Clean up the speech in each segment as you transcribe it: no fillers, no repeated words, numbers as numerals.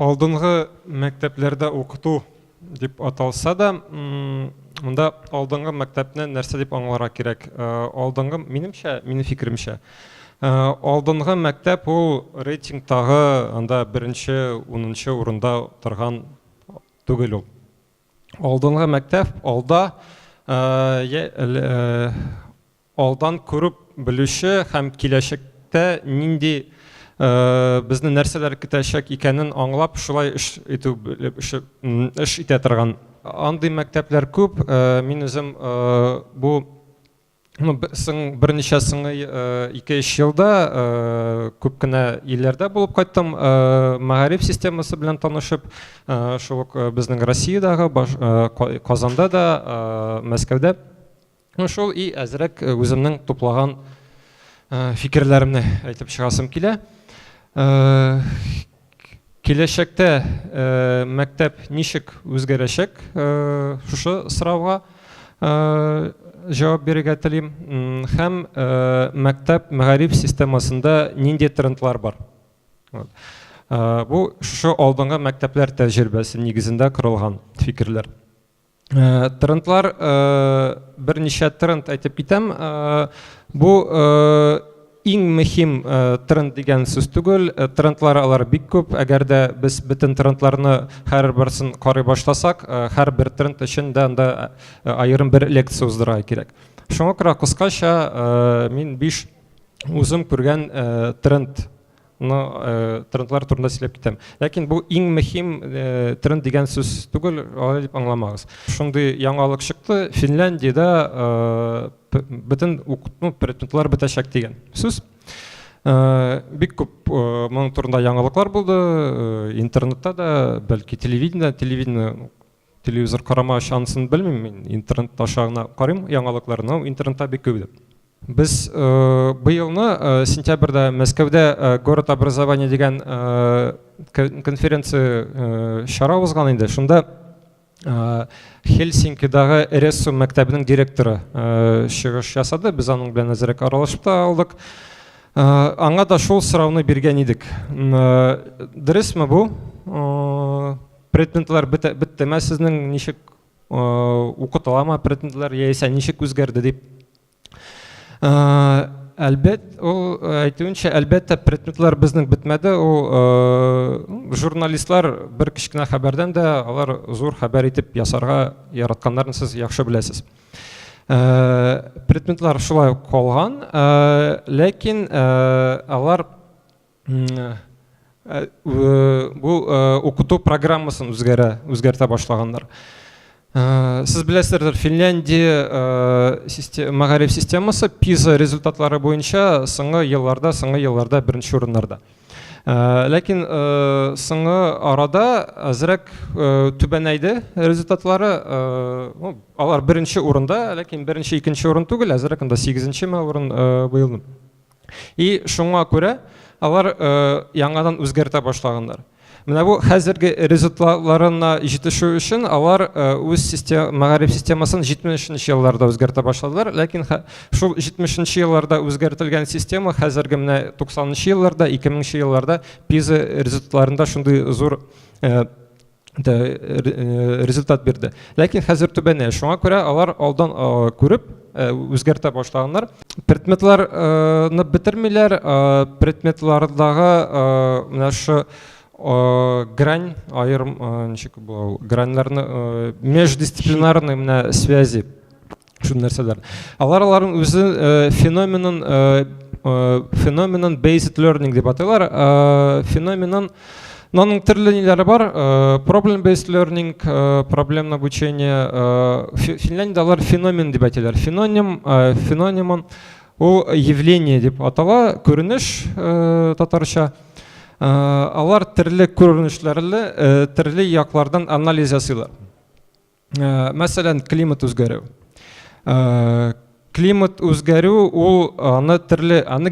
алдыңғы мәктәпләрдә укыту дип аталса да, монда алдыңгы мәктәпне нәрсә дип аңларга кирәк? Алдыңгы, минем фикеремчә, алдыңгы мәктәп ул рейтингтагы анда 1-10 урында торган түгел ул. Алдыңгы мәктәп алдан күреп белүче һәм киләчәктә нинди безне нәрсәләр көтәчәк икәнен аңлап, шулай эш итә торган. Андый мәктәпләр күп. Мин үзем бу берничә соңгы 2-3 елда күп кенә илләрдә булып кайттым. Мәгариф системасы белән танышып, шул ук безнең Россиядагы, Казанда да, Мәскәүдә. Шул и әзрәк үземнең туплаган фикерләремне әйтеп чыгасым килә. Киләчәктә мәктәп ничек үзгәрәчәк? Шушы сорауга җавап бирергә телим. Һәм мәктәп мәгариф системасында нинди трендлар бар? Бу шушы алдыңгы мәктәпләр тәҗрибәсе нигезендә корылган фикерләр. Трендлар, берничә тренд әйтеп китәм. Бу иң мөһим тренд дигән сүз түгел. Трендлар алар бик күп. Әгәр дә без бөтен трендларны һәрберсен карый башласак, һәрбер тренд өчен дә анда аерым бер лекция уздырырга кирәк. Шуңа күрә кыскача мин 5 үзем күргән трендлар турында сөйләп китәм. Ләкин бу иң мөһим тренд дигән сүз түгел, алай дип аңламагыз. Шундый яңалык чыкты. Финляндиядә бөтен укыту предметлар бетәчәк дигән сүз. Бик күп моның турында яңалыклар булды. Интернетта да, бәлки телевизор карамагач анысын белмим, мин интернет аша гына карыйм яңалыкларны, интернетта бик күп. Без быелны сентябрьдә Мәскәүдә город образования дигән конференция чара узган инде. Шунда Хельсинкидагы РСУ мәктәбенең директоры чыгыш ясады. Без аның белән әзрәк аралашып та алдык. Аңа да шул сорауны биргән идек. Дөресме бу? Предметлар биттеме, сезнең ничек укытыламы предметлар, яисә ничек үзгәрде дип. Әлбәттә, предметлар безнең бетмәде. Журналистлар бер кичкенә хәбәрдән дә алар зур хәбәр итеп ясарга яратканнарын сез яхшы беләсез. Предметлар шулай калган, ләкин алар бу укыту программасын үзгәртә башлаганнар. Сез беләсездер, Финляндия мәгариф системасы PISA результатлары буенча соңгы елларда беренче урыннарда. Ләкин соңгы арада әзрәк түбәнәйде результатлары. Алар беренче урында, ләкин беренче, икенче урын түгел, әзрәк анда 8-нче урын быелны. И шуңа күрә алар яңадан үзгәртә башлаганнар. Менә бу хәзерге результатларына җитешү өчен алар үз мәгариф системасын 70-нче елларда үзгәртә башладылар, ләкин шул 70-нче елларда үзгәртелгән система хәзерге менә 90-нчы елларда, 2000-нче елларда PISA результатларында шундый зур результат бирде. Ләкин хәзер түбәнә. Шуңа күрә алар алдан күреп үзгәртә башлаганнар. Предметларны битермиләр, предметлардагы менә шу грань, айырым, ничек булу, граньларны, междисциплинарный менә связи, шу нәрсәләр. Аларның үзе феноменон based learning дип аталар. Феноменон наның төрле ниләре бар. Problem based learning, проблемное обучение. Финляндиядә алар феномен дип әйтәләр. Феномен ул явление дип атала, күренеш татарча. Алар төрле күренешләрне төрле яклардан анализ ясыйлар. Мәсәлән, климат үзгәрү. Климат үзгәрү ул аны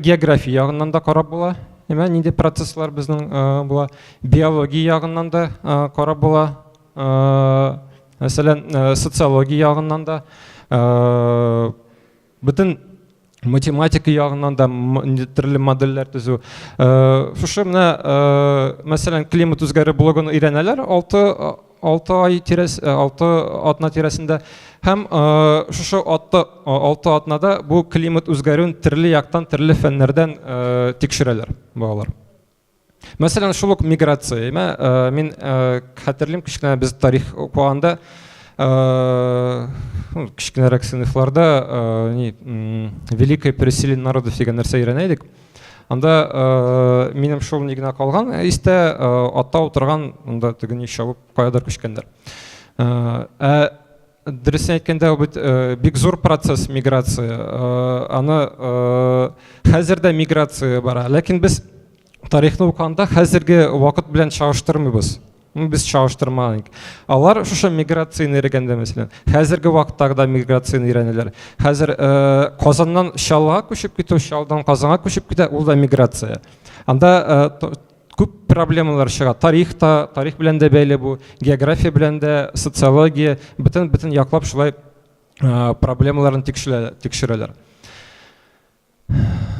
география ягыннан да карап була. Нинди процесслар безнең була, биология ягыннан да карап була. Мәсәлән, социология ягыннан да бөтен математика ягынан да төрле модельләр төзү. Шушы менә мәсәлән климат үзгәрү блогын өйрәнәләр 6 ай тирәс 6 атна тирәсендә һәм шушы 6 атнада бу климат үзгәрүен төрле яктан төрле фәннәрдән тикшерәләр балалар. Мәсәлән шул ук миграция. Мин хәтерлим кичкенә без тарих укыганда кичкенәрәк сыйныфларда великое переселение народов дигән нәрсә өйрәнә идек. Анда минем шул нигенә калган, истә атта утырган, анда тегене чабып каядыр күчкәннәр. Дөресен әйткәндә, бу бик зур процесс миграция. Аны хәзердә миграция бара, ләкин без тарихны укыганда хәзерге вакыт белән чагыштырмыйбыз. Без чагыштырманык. Алар шушы миграцияны өйрәнгәндә мәсәлән, хәзерге вакыттагы миграцияны өйрәнәләр. Хәзер Казаннан Шалга күчеп китү, Шалдан Казанга күчеп китә, ул да миграция. Анда күп проблемалар чыга. Тарих белән дә бәйле бу, география белән дә, социология, бөтен яклап шулай проблемаларын тикшерәләр.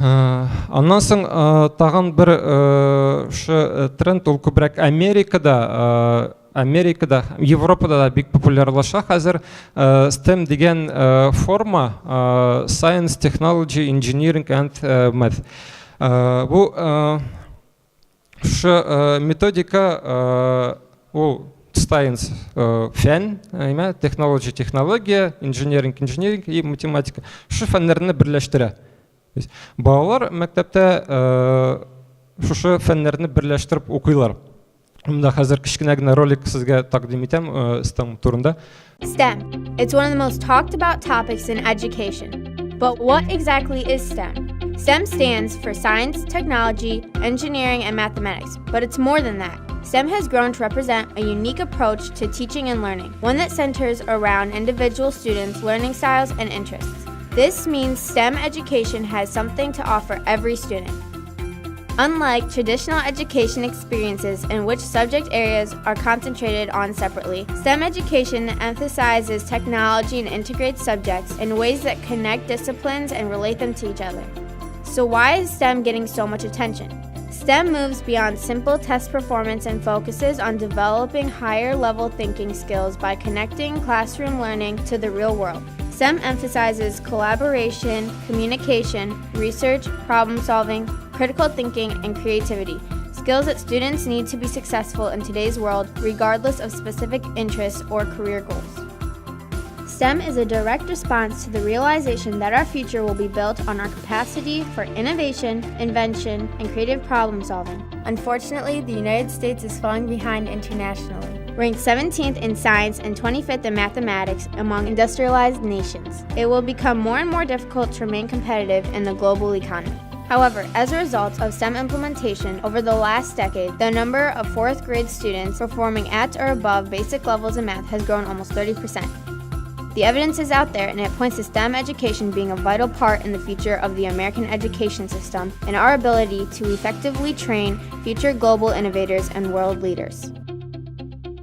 Аннан соң тагын бер тренд ул күбрәк Америкада, Европада да бик популярлаша. Хәзер STEM дигән форма Science, Technology, Engineering and Math. Бу шу методика ул Science фән, Technology технология, Engineering и математика. Шу фәннәрне берләштерә. Балалар мәктәптә шушы фәннәрне берләштереп укыйлар. Монда хәзер кичкенә генә ролик сезгә тәкъдим итәм STEM турында. STEM. It's one of the most talked about topics in education. But what exactly is STEM? STEM stands for Science, Technology, Engineering, and Mathematics, but it's more than that. STEM has grown to represent a unique approach to teaching and learning, one that centers around individual students' learning styles and interests. This means STEM education has something to offer every student. Unlike traditional education experiences in which subject areas are concentrated on separately, STEM education emphasizes technology and integrates subjects in ways that connect disciplines and relate them to each other. So why is STEM getting so much attention? STEM moves beyond simple test performance and focuses on developing higher-level thinking skills by connecting classroom learning to the real world. STEM emphasizes collaboration, communication, research, problem-solving, critical thinking, and creativity, skills that students need to be successful in today's world, regardless of specific interests or career goals. STEM is a direct response to the realization that our future will be built on our capacity for innovation, invention, and creative problem-solving. Unfortunately, the United States is falling behind internationally, ranked 17th in science and 25th in mathematics among industrialized nations. It will become more and more difficult to remain competitive in the global economy. However, as a result of STEM implementation over the last decade, the number of 4th grade students performing at or above basic levels in math has grown almost 30%. The evidence is out there, and it points to STEM education being a vital part in the future of the American education system and our ability to effectively train future global innovators and world leaders.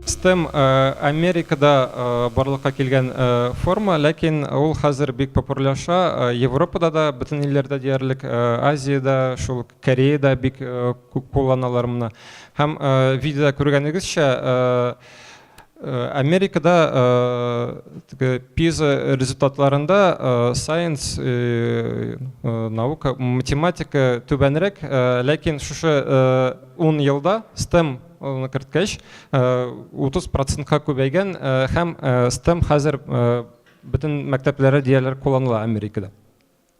STEM Америкада барлыкка килгән форма, ләкин ул хәзер бик популярлаша. Европада да, бөтен илләрдә диярлек, Азиядә, шул Кореяда бик күп кулланалар моны. Һәм видеода күргәнегезчә, Америкада PISA результатларында science, наука, математика түбәнрәк, ләкин шушы 10 елда STEM керткәч 30%-ка күбәйгән һәм STEM хәзер бөтен мәктәпләрдә диярлек кулланыла Америкада.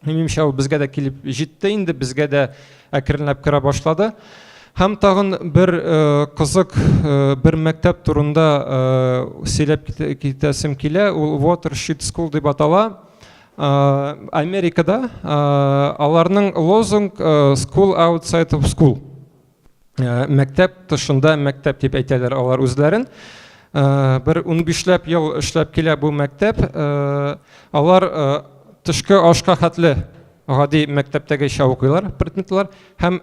Минемчә ул безгә дә килеп җитте инде, безгә дә әкренләп керә башлады. Һәм тагын бер кызык бер мәктәп турында сөйләп китәсем килә, ул Watershed School дип атала. Америкада аларның лозунг School outside of school. Мәктәп тышында мәктәп дип әйтәләр алар үзләрен. Бер 15 ел эшләп килә бу мәктәп. Алар тышкы ашка хәтле гади мәктәптәге укыйлар, предметлар һәм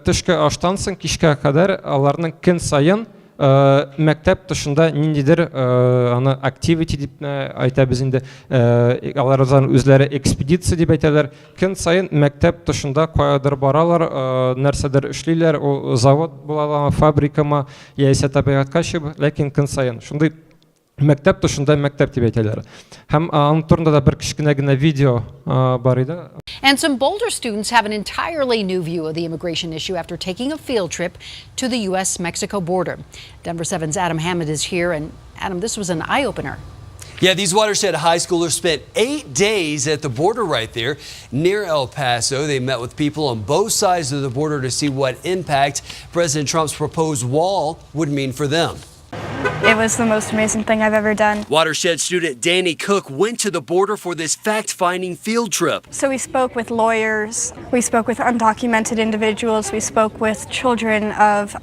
төшке аштан соң кичкә кадәр аларның көн сайын мәктәп тышында ниндидер аны activity дип әйтәбез инде, алар үзләре экспедиция дип әйтәләр. Көн сайын мәктәп тышында каядыр баралар, нәрсәдер эшлиләр, ул завод була, фабрикама, яисә табигатька чыгып, ләкин көн сайын шундый мәктәп тышында мәктәп дип әйтәләр. Һәм аның турында да бер кичкенә генә видео бар иде. And some Boulder students have an entirely new view of the immigration issue after taking a field trip to the U.S.-Mexico border. Denver 7's Adam Hammond is here, and Adam, this was an eye-opener. Yeah, these Watershed high schoolers spent 8 days at the border right there near El Paso. They met with people on both sides of the border to see what impact President Trump's proposed wall would mean for them. It was the most amazing thing I've ever done. Watershed student Danny Cook went to the border for this fact-finding field trip. So we spoke with lawyers, we spoke with undocumented individuals, we spoke with children of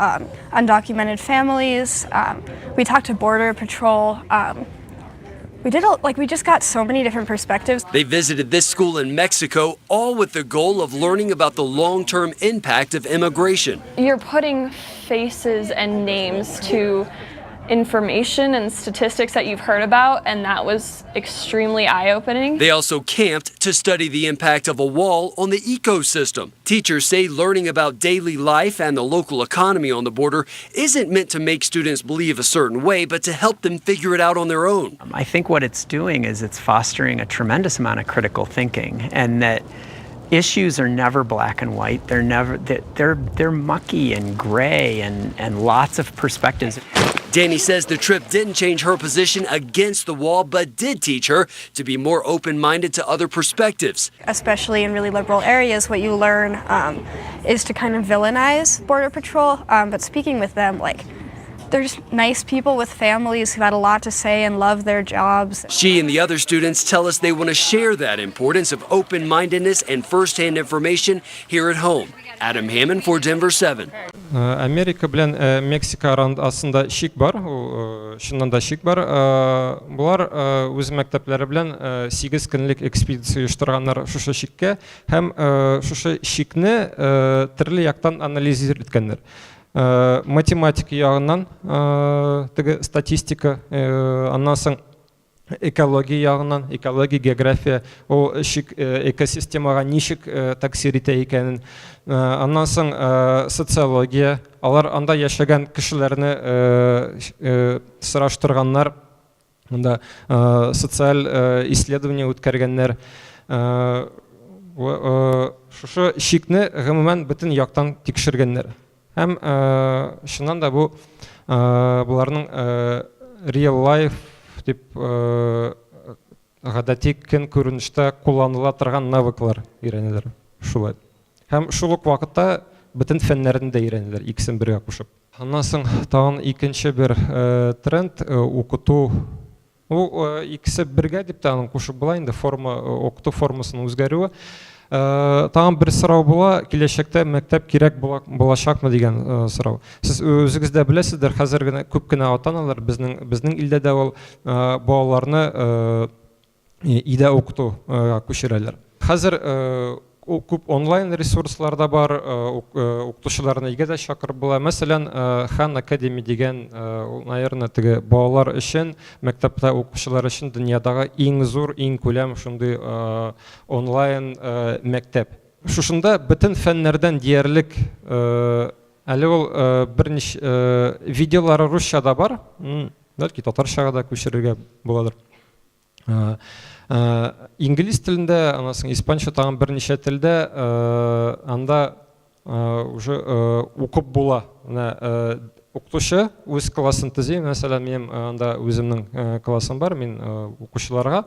undocumented families, we talked to Border Patrol. We just got so many different perspectives. They visited this school in Mexico, all with the goal of learning about the long-term impact of immigration. You're putting faces and names to information and statistics that you've heard about, and that was extremely eye-opening. They also camped to study the impact of a wall on the ecosystem. Teachers say learning about daily life and the local economy on the border isn't meant to make students believe a certain way, but to help them figure it out on their own. I think what it's doing is it's fostering a tremendous amount of critical thinking, and that issues are never black and white. They're mucky and gray and lots of perspectives. Danny says the trip didn't change her position against the wall, but did teach her to be more open-minded to other perspectives. Especially in really liberal areas, what you learn is to kind of villainize Border Patrol, but speaking with them, they're just nice people with families who had a lot to say and love their jobs. She and the other students tell us they want to share that importance of open-mindedness and first-hand information here at home. Adam Hammond for Denver 7. Америка белән Мексика арасында шик бар, шуннан да шик бар. Булар үз мәктәпләре белән 8 көнлек экспедиция оештырганнар шушы шиккә һәм шушы шикне төрле яктан анализ иткәннәр. Математика ягыннан, статистика, аннан соң экология ягыннан, экология, география, ул экосистемага ничек тәэсир итә икәнен, аннан соң социология, алар анда яшәгән кешеләрне сораштырганнар, анда социаль исследование үткәргәннәр. Шушы шикне гомумән бөтен яктан тикшергәннәр. Һәм шуннан да бу буларның real life дип гадәти көн күренештә кулланыла торган навыклар өйрәнәләр. Шулай. Һәм шул ук вакытта бөтен фәннәрне дә өйрәнәләр, икесен бергә кушып. Аннан соң тагын икенче бер тренд укыту. Ул икесе бергә дип тә аны кушып була инде, форма укыту формасының үзгәрүе. Тагын бер сорау була, киләчәктә мәктәп кирәк булачакмы дигән сорау. Сез үзегез дә беләсездер, хәзер генә күп кенә ата-аналар безнең илдә дә ул балаларны өйдә укытуга күчерәләр. Хәзер күп онлайн ресурслар да бар, укытучыларны өйгә дә чакырып була. Мәсәлән, Khan Academy дигән, наверное, теге балалар өчен, мәктәптә укучылар өчен дөньядагы иң зур, иң күләм шундый онлайн мәктәп. Шушында бөтен фәннәрдән диярлек, әле ул берничә видеолары русча да бар, бәлки татарчага да күчерергә буладыр. Инглиз телендә, анасын испанча тагын берничә телдә анда уже укып була. Укытучы үз классын төзи, мәсәлән, минем анда үземнең классым бар, мин укучыларга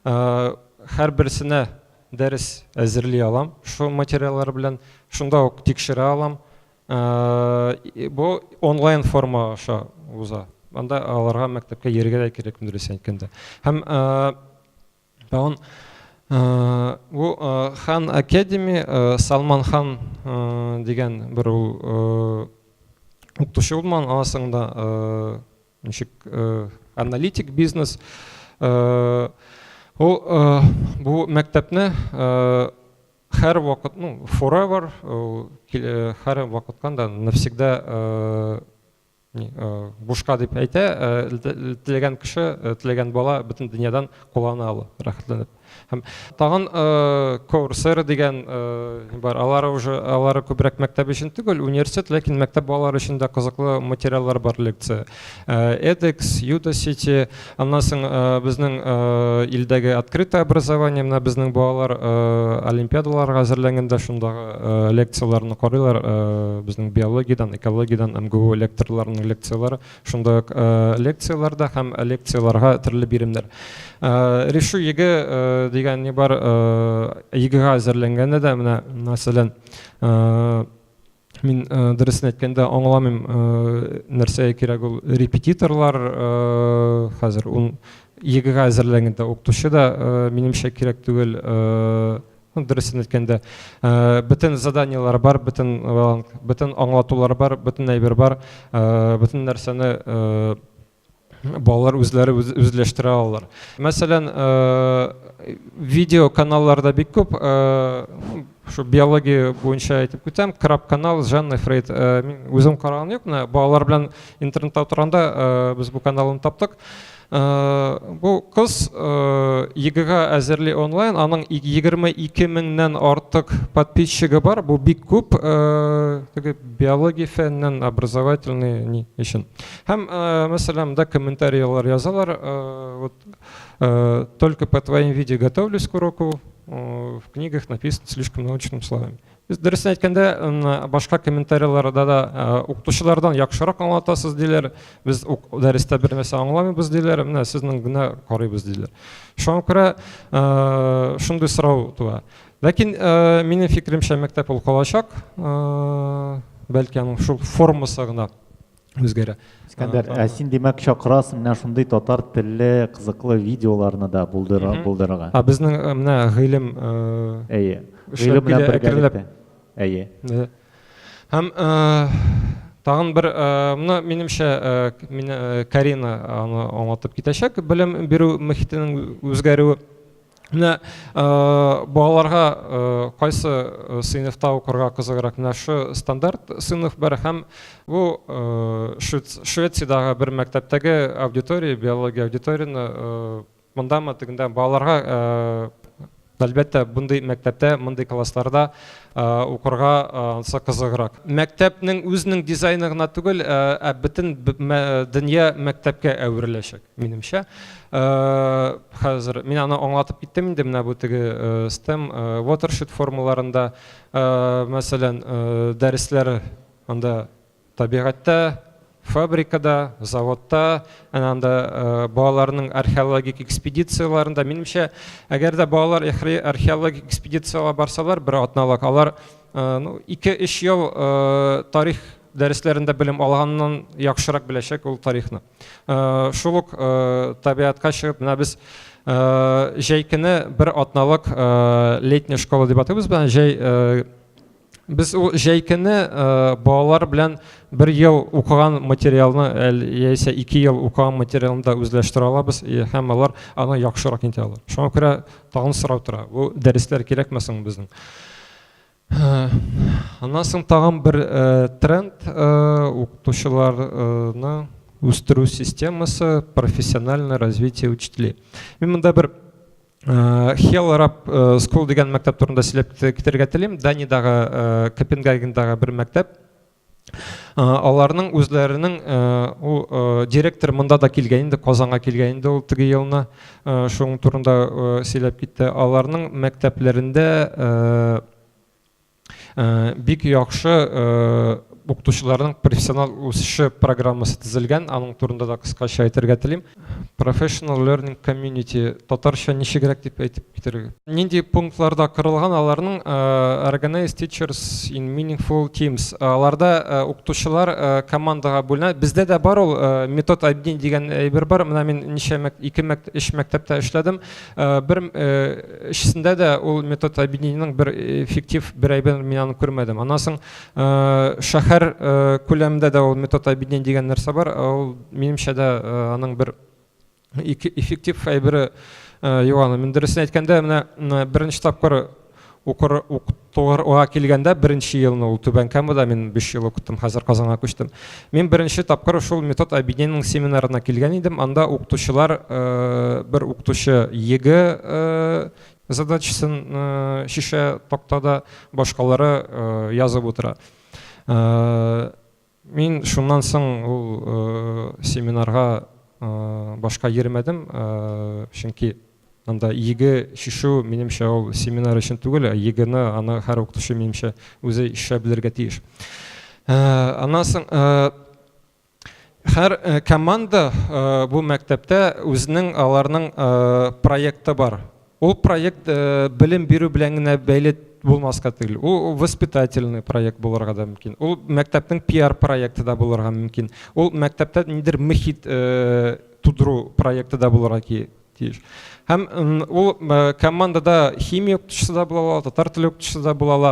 һәр берсенә дәрес әзерли алам, шу материаллар белән, шунда ук тикшерә алам. Бу онлайн форма аша уза. Анда аларга мәктәпкә йөрергә дә кирәк, дөрес әйткәндә. Һәм Khan Academy, Salman Khan дигән бер укытучы булган, анасында ничек аналитик бизнес. Ул бу мәктәпне һәр вакыт, forever, һәр вакыттан да навсегда бушка дип әйтә, теләгән кеше, теләгән бала бөтен дөньядан куллана ала, рәхәтләнеп. Һәм тагын Coursera дигән бар, алары күбрәк мәктәп өчен түгел, университет, ләкин мәктәп балалары өчен дә кызыклы материаллар бар, лекция. edX, Udacity, аннан соң безнең илдәге открытое образование, менә безнең балалар олимпиадаларга әзерләнгәндә шундагы лекцияларны карыйлар, безнең биологиядән, экологиядән, МГУ лекторларының лекциялары, шунда лекцияларда һәм лекцияларга төрле биремнәр. Решу еге дигән ни бар, егега әзерләнгәндә дә менә мәсәлән мин дөресен әйткәндә аңламыйм нәрсәгә кирәк ул репетиторлар хәзер егега әзерләнгәндә укытучы да минемчә кирәк түгел, дөресен әйткәндә бөтен заданиялар бар, бөтен аңлатулар бар, бөтен әйбер бар, бөтен нәрсәне балалар үзләре үзләштерә алалар. Мәсәлән, видео каналларда бик күп, шу биология буенча әйтеп күтәм, Краб канал, Жанна Фрейд, мин үзем караган юк, балалар белән интернетта утырганда без бу каналны таптык. Бу кыз егега әзерли онлайн, аның 22 меңнән артык подписчигы бар, бу бик күп биология фәннән образовательный өчен. Һәм мәсәлән, да комментарийлар язалар, только по твоим видео готовлюсь к уроку, в книгах написано слишком научным словами. Дөресен әйткәндә, башка комментарийларда да укытучылардан яхшырак аңлатасыз диләр, без дәрестә бер нәрсә аңламыйбыз диләр, менә сезнең генә карыйбыз диләр. Шуңа күрә шундый сорау туа. Ләкин минем фикеремчә мәктәп ул калачак, бәлки аның шул формасы гына үзгәрә. Искәндәр, син димәк чакырасың менә шундый татар телле кызыклы видеоларны да булдырырга. Безнең менә гыйлем Гыйлем белән бергәлектә. Һәм тагын бер, моны минемчә Карина аны аңлатып китәчәк, белем бирү мөхитенең үзгәрүе. Менә балаларга кайсы сыйныфта укырга кызыграк, менә шу стандарт сыйныф бар һәм бу Швециядагы бер мәктәптәге аудитория, биология аудиторияны мондамы тегендә балаларга әлбәттә bunday мәктәптә, bunday классларда укырга ансы кызыграк. Мәктәпнең үзенең дизайны гына түгел, бөтен дөнья мәктәпкә әвереләчәк, минемчә. Хәзер мин аны аңлатып киттем инде, менә бу теге STEM watershed формуларында, мәсәлән, дәресләр анда табигатьтә, фабрикада, заводта, анда балаларның археологик экспедицияларында, минемчә, әгәр дә балалар археологик экспедициягә барсалар, бер атналык, алар 2-3 ел тарих дәресләрендә белем алганнан яхшырак беләчәк ул тарихны. Шул ук табигатька чыгып, менә без җәйкене бер атналык летняя школа дип атыйбыз, җәй biz o җәйкене балалар белән 1 ел укыган материалны, яисә 2 ел укыган материалны да үзләштерә алабыз, һәм алар аны яхшырак итә алар. Шуңа күрә тагын сорау тора. Бу дәресләр кирәкмәсен безнең. Аннан соң тагын бер тренд укытучыларны үстерү системасы, профессиональное развитие учителей. Мин монда бер Hell Arab School дигән мәктәп турында сөйләп китәргә телим. Даниядагы, Копенгагендагы бер мәктәп. Аларның үзләренең директор монда да килгән инде, Казанга килгән инде ул теге елны. Шуның турында сөйләп китте. Аларның мәктәпләрендә бик яхшы укытучыларның профессионал үсеше программасы төзелгән, аның турында да кыскача әйтергә телим. Professional Learning Community, татарча ничегрәк дип әйтеп китәргә. Нинди пунктларда кырылган аларның Organize Teachers in Meaningful Teams. Аларда укытучылар командага бүленә. Бездә дә бар ул метод объединение дигән әйбер бар. Менә мин ничә мәктәптә эшләдем. Бер ишсендә дә ул метод объединениеның бер эффектив бер әйбер мин аны күрмәдем. Аннан соң шәһәр күләмендә дә ул метод объединение дигән нәрсә бар. Ул минемчә дә аның бер эффектив әйбере юганы. Мин дөресен әйткәндә, менә беренче тапкыр укытуга килгәндә беренче елны ул Түбән Камада мен 5 ел укыттым, хәзер Казанга күчтем. Мен беренче тапкыр шул метод объединенның семинарына килгән идем. Анда укытучылар бер укытучы еге задачасын шише тактада, башкалары язып утыра. Мин шуннан соң ул семинарга башка йөрмәдем, чөнки анда еге шишу минемчә ул семинар өчен түгел, егене аны һәр укытучы минемчә үзе эшләп белергә тиеш. Аннан соң һәр команда бу мәктәптә үзенең аларның проекты бар. Ул проект белем бирү белән генә бәйле булмаска түгел. Ул воспитательный проект булырга да мөмкин. Ул мәктәпнең PR проекты да булырга мөмкин. Ул мәктәптә нидер мөхит тудыру проекты да булырга тиеш. Һәм ул командада химия укытучысы да була ала, татар теле укытучысы да була ала.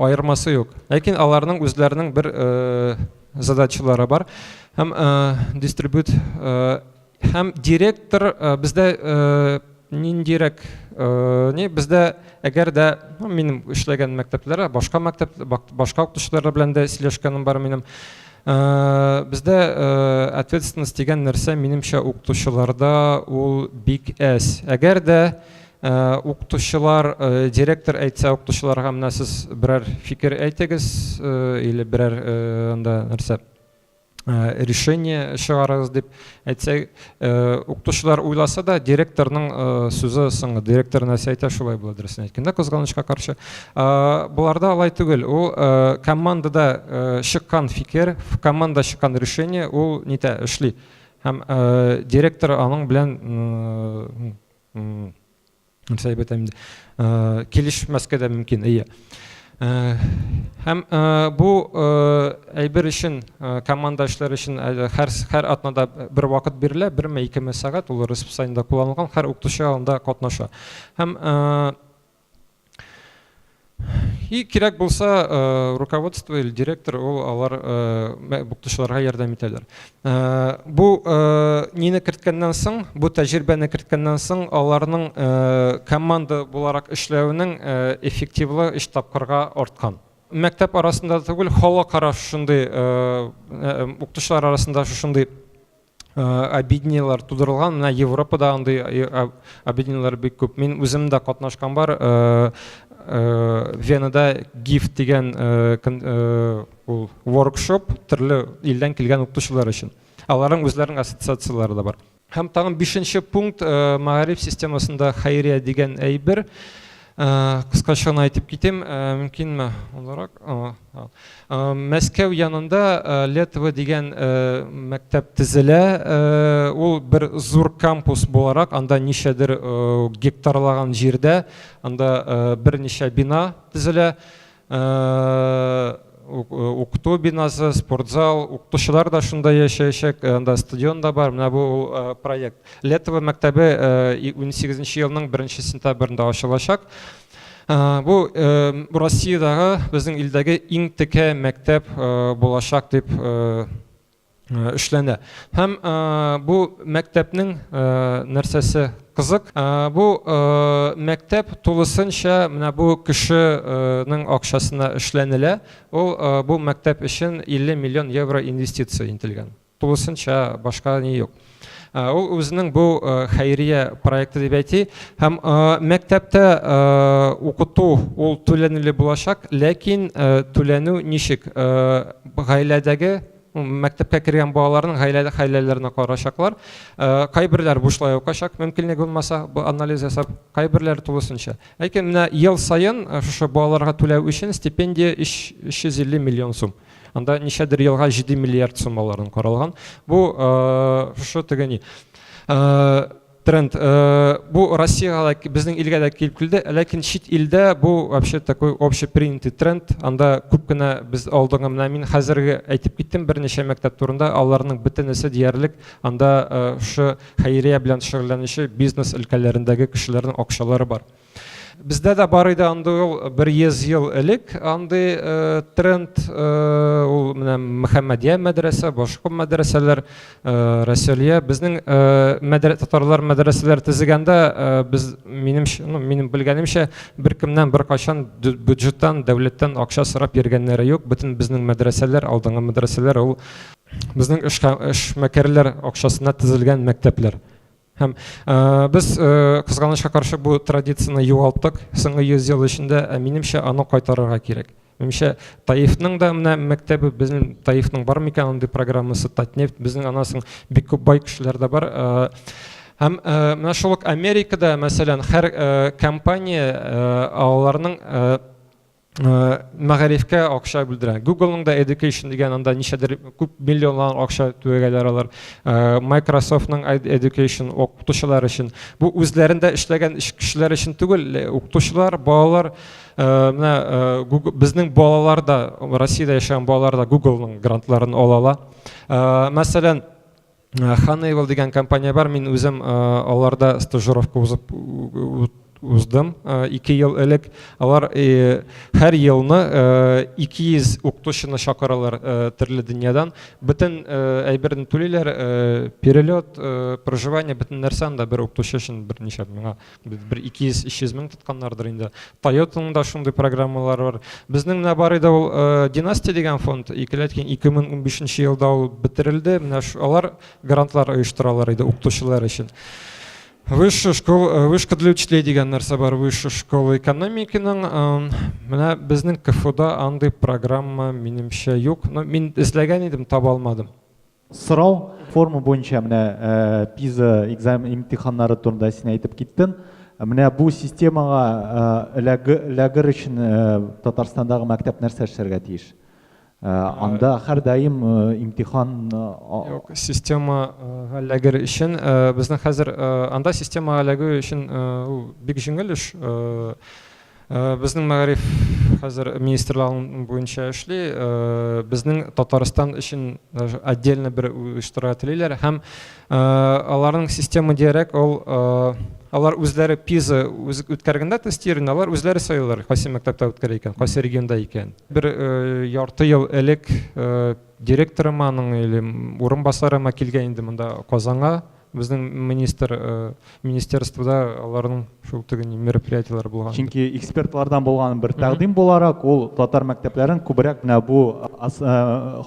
Айырмасы юк. Ләкин аларның үзләренең бер задачалары бар. Һәм дистрибут һәм директор бездә ниндирәк бездә әгәр дә минем эшләгән мәктәпләр, башка укытучылар белән дә сөйләшкәнем бар минем. Бездә ответственность дигән нәрсә минемчә укытучыларда ул бик әз. Әгәр дә укытучылар, директор әйтсә укытучыларга менә сез берәр фикер әйтегез или берәр анда нәрсә решение чыгарыгыз дип әйтсә, укытучылар уйласа да директорның сүзе соңгы, директор нәрсә әйтә шулай була дөресен әйткәндә, кызганычка каршы. Буларда алай түгел. Ул командада чыккан фикер, команда чыккан решение ул нитә эшли. Һәм директор аның белән нәрсә әйтәм инде, килешмәскә дә мөмкин. Һәм бу әйбер өчен, команда эшләре өчен һәр атнада бер вакыт бирелә, 1-2 сәгать, ул расписаниедә кулланылган, һәр укытучы анда катнаша. Һәм кирәк булса, руководство или директор ул алар укытучыларга ярдәм итәләр. Бу нине керткәннән соң, бу тәҗрибәне керткәннән соң аларның команда буларак эшләүнең эффективлы 3 тапкырга арткан. Мәктәп арасында түгел, халыкара шундый укытучылар арасында шундый объединениялар тудырылган. Менә Европада андый объединениялар бик күп. Мин үзем дә катнашкан бар. Венада GIFT дигән workshop төрле илдән килгән укытучылар өчен. Аларның үзләренең ассоциациялары да бар. Һәм тагын 5нче пункт, мәгариф системасында хәйрия дигән әйбер. Кыскача әйтеп китем, мөмкинме? Оларак Мәскәү янында Летва дигән мәктәп төзелә. Ул бер зур кампус буларак, анда ничәдер гектарлаган җирдә, анда берничә бина төзелә. Укыту бинасы, спортзал, укытучылар да шунда яшәячәк, анда стадион да бар. Менә бу проект. Летва мәктәбе 18нче елның 1 сентябрендә ачылачак. Бу Россиядагы, безнең илдәге иң текә мәктәп булачак дип эшләнә. Һәм бу мәктәпнең нәрсәсе кызык. Бу мәктәп тулысынча менә бу кешенең акчасына эшләнелә. Ул бу мәктәп өчен 50 миллион евро инвестиция ителгән. Тулысынча башка ни юк. Ул үзенең бу хәйрия проекты дип әйти. Һәм мәктәптә укыту ул түләнеле булачак, ләкин түләнү ничек? Гаиләдәге мәктәпкә кергән балаларның гаиләләренә карашаклар. Кайберләр бушлай укачак, мөмкинлеге булмаса, бу анализ ясап, кайберләр тулысынча. Ләкин менә ел сайын шушы балаларга түләү өчен стипендия 350 миллион сум. Анда ничәдер елга 7 миллиард суммаларын каралган. Бу шушы тегени тренд. Бу Россиягә, безнең илгә дә килеп килде, ләкин чит илдә бу вообще такой общепринятый тренд. Анда күп кенә без алдыгы менә мин хәзерге әйтеп киттем берничә мәктәп турында, аларның бөтенесе диярлек анда шу хәйрия белән шөгыльләнүче бизнес өлкәләрендәге кешеләрнең акчалары бар. Бездә дә бар иде анда ул 100 ел элек андый тренд, ул менә Мөхәммәдия мәдрәсә, башка мәдрәсәләр, Рәсүлия, безнең татарлар мәдрәсәләр төзегәндә без минем белгәнемчә беркемнән беркайчан бюджеттан, дәүләттән акча сорап йөргәннәре юк. Бөтен безнең мәдрәсәләр, алдынгы мәдрәсәләр ул безнең эшмәкәрләр акчасына төзелгән мәктәпләр. Һәм без кызганычка каршы бу традицияны югалттык соңгы 100 ел эчендә, минемчә аны кайтарырга кирәк. Минемчә Таифның да менә мәктәбе, безнең Таифның бар микән андый программасы, Татнефть, безнең анасын бик күп бай кешеләр дә бар. Һәм менә шул ук Америкада, мәсәлән, һәр компания аларның мәгарифкә акча бүлдерә. Google'ның да Education дигән анда ничәдер күп миллионлар акча түгәләр алар. Microsoftның Education укытучылар өчен. Бу үзләрендә эшләгән кешеләр өчен түгел, укытучылар, балалар, менә безнең балалар да, Россиядә яшәгән балалар да Google'ның грантларын алалар. Мәсәлән, Honeywell дигән компания бар, мин үзем аларда стажировка уздым 2 ел элек. Алар һәр елны 200 укытучыны чакыралар төрле дөньядан. Бөтен әйберне түлиләр, перелет, проживание, бөтен нәрсәне дә бер укытучы өчен берничә меңа, 200-300 мең тотканнардыр инде. Toyotаның да шундый программалары бар. Безнең менә бар иде ул Династия дигән фонд, 2015 елда ул бетерелде. Менә алар грантлар оештыралар иде укытучылар өчен. Вышка для учителей дигән нәрсә бар, высшая школа экономиканың. Менә безнең КФУда андый программа минемчә юк. Мин эзләгән идем, таба алмадым. Сорау форма буенча менә PISA имтиханнары турында син әйтеп киттең. Менә бу системага эләгер өчен Татарстандагы мәктәп нәрсә эшләргә тиеш? Анда һәр даим имтихан система эләгер өчен безнең хәзер анда система эләгү өчен бик җиңел эш. Безнең мәгариф хәзер министрлыгы буенча эшли. Безнең Татарстан өчен отдельно бер оештыра телиләр һәм аларның система дирәк алар үзләре PISA үткәргәндә тестирование, алар үзләре сайлар, кайсы мәктәптә үткәрә икән, кайсы регионда икән. Бер ярты ел элек директорым аның или урынбасарыма килгән инде монда Казанга. Безнең министерствода аларның шул тегин мероприятияләр булган. Чөнки экспертлардан булган бер тәкъдим буларак, ул татар мәктәпләрен күбрәк менә бу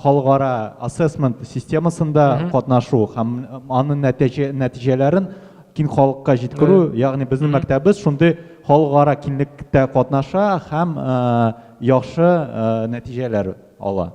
халыкара ассессмент системасында катнашу һәм аның нәтиҗәләрен киң халыкка җиткерү, ягъни безнең мәктәбез шундый халыкара киңлектә катнаша һәм яхшы нәтиҗәләр ала.